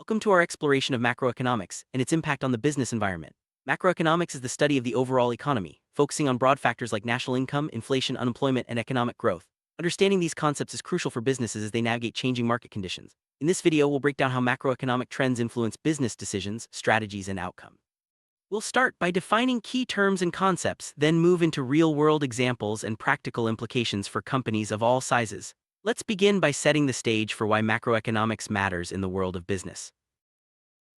Welcome to our exploration of macroeconomics and its impact on the business environment. Macroeconomics is the study of the overall economy, focusing on broad factors like national income, inflation, unemployment, and economic growth. Understanding these concepts is crucial for businesses as they navigate changing market conditions. In this video, we'll break down how macroeconomic trends influence business decisions, strategies, and outcomes. We'll start by defining key terms and concepts, then move into real-world examples and practical implications for companies of all sizes. Let's begin by setting the stage for why macroeconomics matters in the world of business.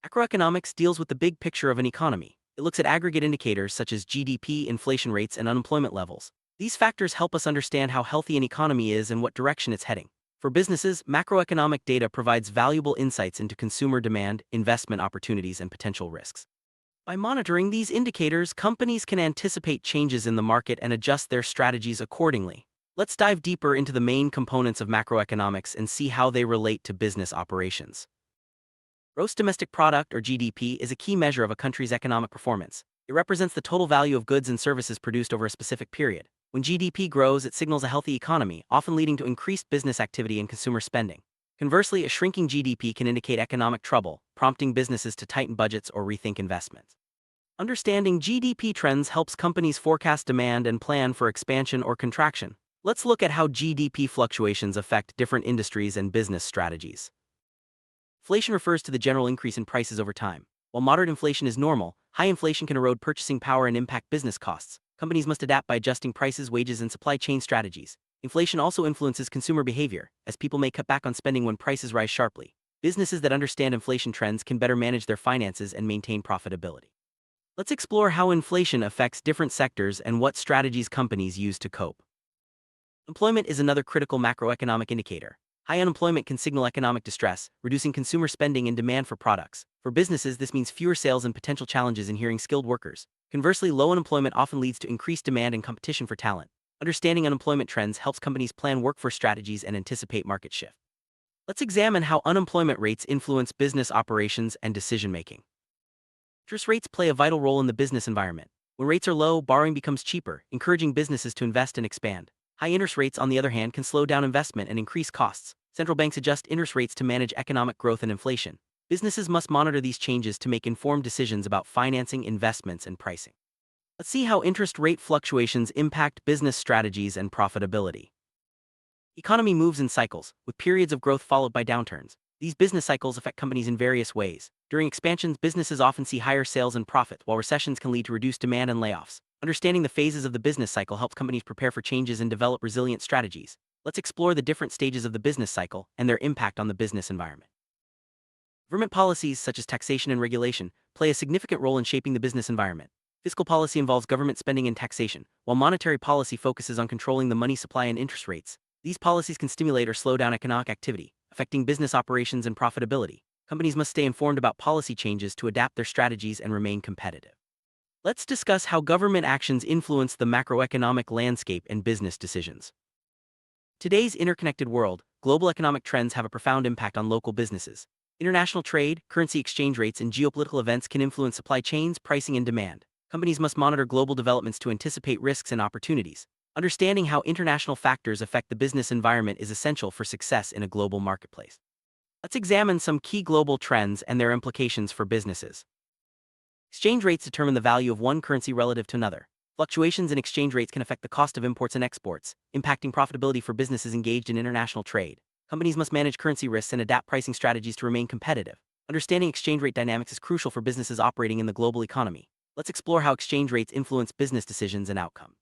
Macroeconomics deals with the big picture of an economy. It looks at aggregate indicators such as GDP, inflation rates, and unemployment levels. These factors help us understand how healthy an economy is and what direction it's heading. For businesses, macroeconomic data provides valuable insights into consumer demand, investment opportunities, and potential risks. By monitoring these indicators, companies can anticipate changes in the market and adjust their strategies accordingly. Let's dive deeper into the main components of macroeconomics and see how they relate to business operations. Gross domestic product, or GDP, is a key measure of a country's economic performance. It represents the total value of goods and services produced over a specific period. When GDP grows, it signals a healthy economy, often leading to increased business activity and consumer spending. Conversely, a shrinking GDP can indicate economic trouble, prompting businesses to tighten budgets or rethink investments. Understanding GDP trends helps companies forecast demand and plan for expansion or contraction. Let's look at how GDP fluctuations affect different industries and business strategies. Inflation refers to the general increase in prices over time. While moderate inflation is normal, high inflation can erode purchasing power and impact business costs. Companies must adapt by adjusting prices, wages, and supply chain strategies. Inflation also influences consumer behavior, as people may cut back on spending when prices rise sharply. Businesses that understand inflation trends can better manage their finances and maintain profitability. Let's explore how inflation affects different sectors and what strategies companies use to cope. Employment is another critical macroeconomic indicator. High unemployment can signal economic distress, reducing consumer spending and demand for products. For businesses, this means fewer sales and potential challenges in hiring skilled workers. Conversely, low unemployment often leads to increased demand and competition for talent. Understanding unemployment trends helps companies plan workforce strategies and anticipate market shift. Let's examine how unemployment rates influence business operations and decision-making. Interest rates play a vital role in the business environment. When rates are low, borrowing becomes cheaper, encouraging businesses to invest and expand. High interest rates, on the other hand, can slow down investment and increase costs. Central banks adjust interest rates to manage economic growth and inflation. Businesses must monitor these changes to make informed decisions about financing, investments, and pricing. Let's see how interest rate fluctuations impact business strategies and profitability. Economy moves in cycles, with periods of growth followed by downturns. These business cycles affect companies in various ways. During expansions, businesses often see higher sales and profit, while recessions can lead to reduced demand and layoffs. Understanding the phases of the business cycle helps companies prepare for changes and develop resilient strategies. Let's explore the different stages of the business cycle and their impact on the business environment. Government policies, such as taxation and regulation, play a significant role in shaping the business environment. Fiscal policy involves government spending and taxation, while monetary policy focuses on controlling the money supply and interest rates. These policies can stimulate or slow down economic activity, affecting business operations and profitability. Companies must stay informed about policy changes to adapt their strategies and remain competitive. Let's discuss how government actions influence the macroeconomic landscape and business decisions. Today's interconnected world, global economic trends have a profound impact on local businesses. International trade, currency exchange rates, and geopolitical events can influence supply chains, pricing, and demand. Companies must monitor global developments to anticipate risks and opportunities. Understanding how international factors affect the business environment is essential for success in a global marketplace. Let's examine some key global trends and their implications for businesses. Exchange rates determine the value of one currency relative to another. Fluctuations in exchange rates can affect the cost of imports and exports, impacting profitability for businesses engaged in international trade. Companies must manage currency risks and adapt pricing strategies to remain competitive. Understanding exchange rate dynamics is crucial for businesses operating in the global economy. Let's explore how exchange rates influence business decisions and outcomes.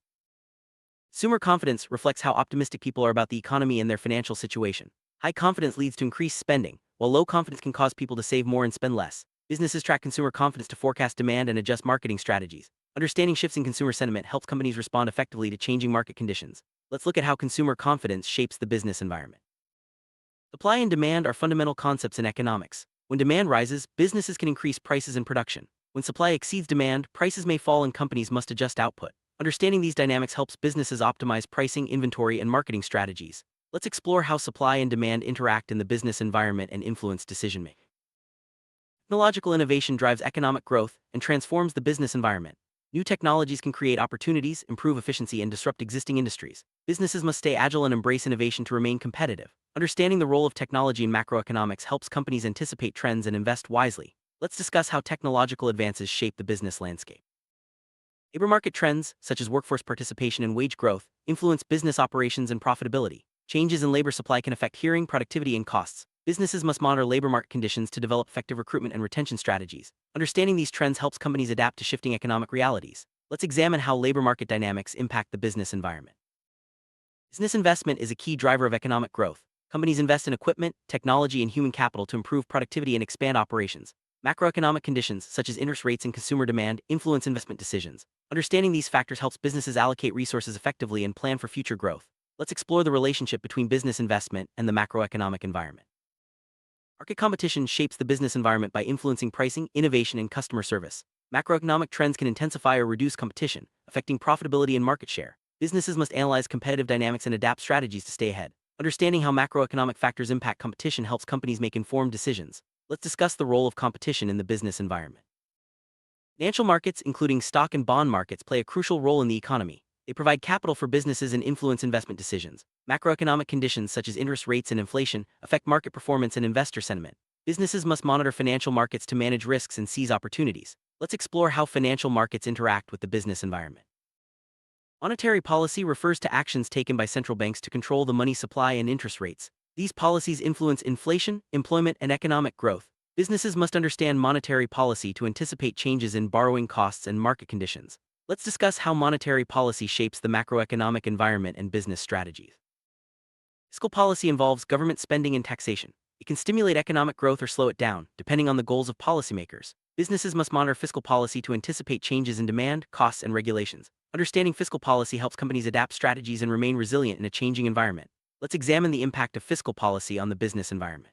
Consumer confidence reflects how optimistic people are about the economy and their financial situation. High confidence leads to increased spending, while low confidence can cause people to save more and spend less. Businesses track consumer confidence to forecast demand and adjust marketing strategies. Understanding shifts in consumer sentiment helps companies respond effectively to changing market conditions. Let's look at how consumer confidence shapes the business environment. Supply and demand are fundamental concepts in economics. When demand rises, businesses can increase prices and production. When supply exceeds demand, prices may fall and companies must adjust output. Understanding these dynamics helps businesses optimize pricing, inventory, and marketing strategies. Let's explore how supply and demand interact in the business environment and influence decision-making. Technological innovation drives economic growth and transforms the business environment. New technologies can create opportunities, improve efficiency, and disrupt existing industries. Businesses must stay agile and embrace innovation to remain competitive. Understanding the role of technology in macroeconomics helps companies anticipate trends and invest wisely. Let's discuss how technological advances shape the business landscape. Labor market trends, such as workforce participation and wage growth, influence business operations and profitability. Changes in labor supply can affect hiring, productivity, and costs. Businesses must monitor labor market conditions to develop effective recruitment and retention strategies. Understanding these trends helps companies adapt to shifting economic realities. Let's examine how labor market dynamics impact the business environment. Business investment is a key driver of economic growth. Companies invest in equipment, technology, and human capital to improve productivity and expand operations. Macroeconomic conditions, such as interest rates and consumer demand, influence investment decisions. Understanding these factors helps businesses allocate resources effectively and plan for future growth. Let's explore the relationship between business investment and the macroeconomic environment. Market competition shapes the business environment by influencing pricing, innovation, and customer service. Macroeconomic trends can intensify or reduce competition, affecting profitability and market share. Businesses must analyze competitive dynamics and adapt strategies to stay ahead. Understanding how macroeconomic factors impact competition helps companies make informed decisions. Let's discuss the role of competition in the business environment. Financial markets, including stock and bond markets, play a crucial role in the economy. They provide capital for businesses and influence investment decisions. Macroeconomic conditions such as interest rates and inflation affect market performance and investor sentiment. Businesses must monitor financial markets to manage risks and seize opportunities. Let's explore how financial markets interact with the business environment. Monetary policy refers to actions taken by central banks to control the money supply and interest rates. These policies influence inflation, employment, and economic growth. Businesses must understand monetary policy to anticipate changes in borrowing costs and market conditions. Let's discuss how monetary policy shapes the macroeconomic environment and business strategies. Fiscal policy involves government spending and taxation. It can stimulate economic growth or slow it down, depending on the goals of policymakers. Businesses must monitor fiscal policy to anticipate changes in demand, costs, and regulations. Understanding fiscal policy helps companies adapt strategies and remain resilient in a changing environment. Let's examine the impact of fiscal policy on the business environment.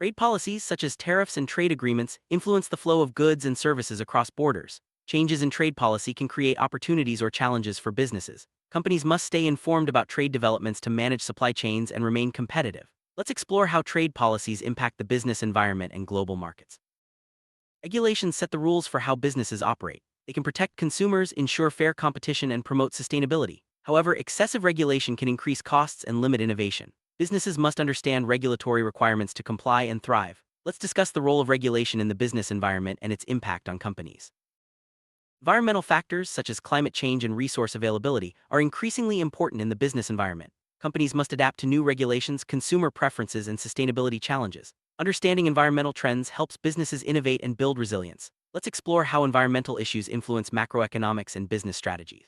Trade policies, such as tariffs and trade agreements, influence the flow of goods and services across borders. Changes in trade policy can create opportunities or challenges for businesses. Companies must stay informed about trade developments to manage supply chains and remain competitive. Let's explore how trade policies impact the business environment and global markets. Regulations set the rules for how businesses operate. They can protect consumers, ensure fair competition, and promote sustainability. However, excessive regulation can increase costs and limit innovation. Businesses must understand regulatory requirements to comply and thrive. Let's discuss the role of regulation in the business environment and its impact on companies. Environmental factors such as climate change and resource availability are increasingly important in the business environment. Companies must adapt to new regulations, consumer preferences, and sustainability challenges. Understanding environmental trends helps businesses innovate and build resilience. Let's explore how environmental issues influence macroeconomics and business strategies.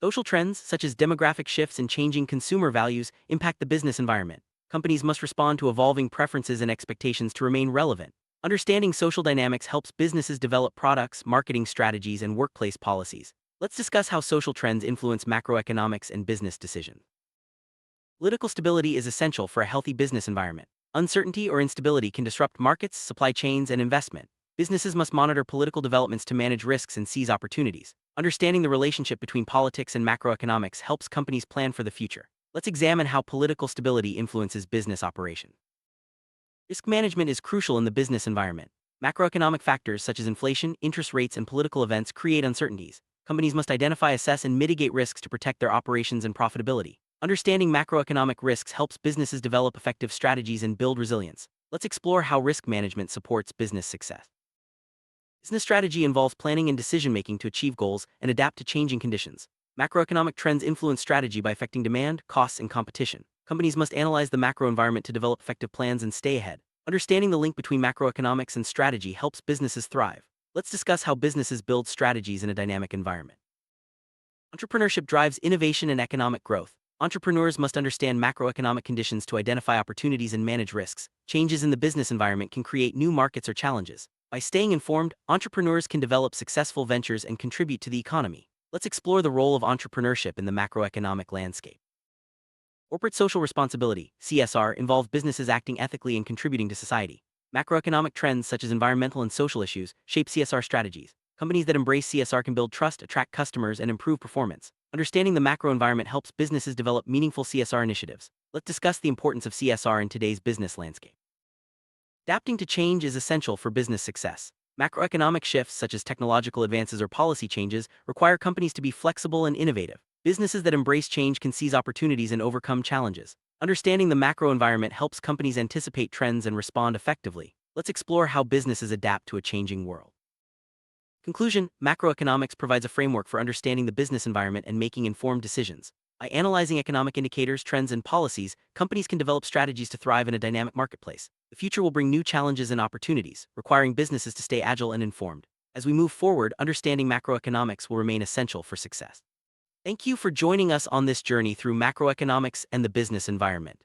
Social trends, such as demographic shifts and changing consumer values, impact the business environment. Companies must respond to evolving preferences and expectations to remain relevant. Understanding social dynamics helps businesses develop products, marketing strategies, and workplace policies. Let's discuss how social trends influence macroeconomics and business decisions. Political stability is essential for a healthy business environment. Uncertainty or instability can disrupt markets, supply chains, and investment. Businesses must monitor political developments to manage risks and seize opportunities. Understanding the relationship between politics and macroeconomics helps companies plan for the future. Let's examine how political stability influences business operations. Risk management is crucial in the business environment. Macroeconomic factors such as inflation, interest rates, and political events create uncertainties. Companies must identify, assess, and mitigate risks to protect their operations and profitability. Understanding macroeconomic risks helps businesses develop effective strategies and build resilience. Let's explore how risk management supports business success. Business strategy involves planning and decision-making to achieve goals and adapt to changing conditions. Macroeconomic trends influence strategy by affecting demand, costs, and competition. Companies must analyze the macro environment to develop effective plans and stay ahead. Understanding the link between macroeconomics and strategy helps businesses thrive. Let's discuss how businesses build strategies in a dynamic environment. Entrepreneurship drives innovation and economic growth. Entrepreneurs must understand macroeconomic conditions to identify opportunities and manage risks. Changes in the business environment can create new markets or challenges. By staying informed, entrepreneurs can develop successful ventures and contribute to the economy. Let's explore the role of entrepreneurship in the macroeconomic landscape. Corporate social responsibility, CSR, involves businesses acting ethically and contributing to society. Macroeconomic trends such as environmental and social issues shape CSR strategies. Companies that embrace CSR can build trust, attract customers, and improve performance. Understanding the macro environment helps businesses develop meaningful CSR initiatives. Let's discuss the importance of CSR in today's business landscape. Adapting to change is essential for business success. Macroeconomic shifts, such as technological advances or policy changes, require companies to be flexible and innovative. Businesses that embrace change can seize opportunities and overcome challenges. Understanding the macro environment helps companies anticipate trends and respond effectively. Let's explore how businesses adapt to a changing world. Conclusion: macroeconomics provides a framework for understanding the business environment and making informed decisions. By analyzing economic indicators, trends, and policies, companies can develop strategies to thrive in a dynamic marketplace. The future will bring new challenges and opportunities, requiring businesses to stay agile and informed. As we move forward, understanding macroeconomics will remain essential for success. Thank you for joining us on this journey through macroeconomics and the business environment.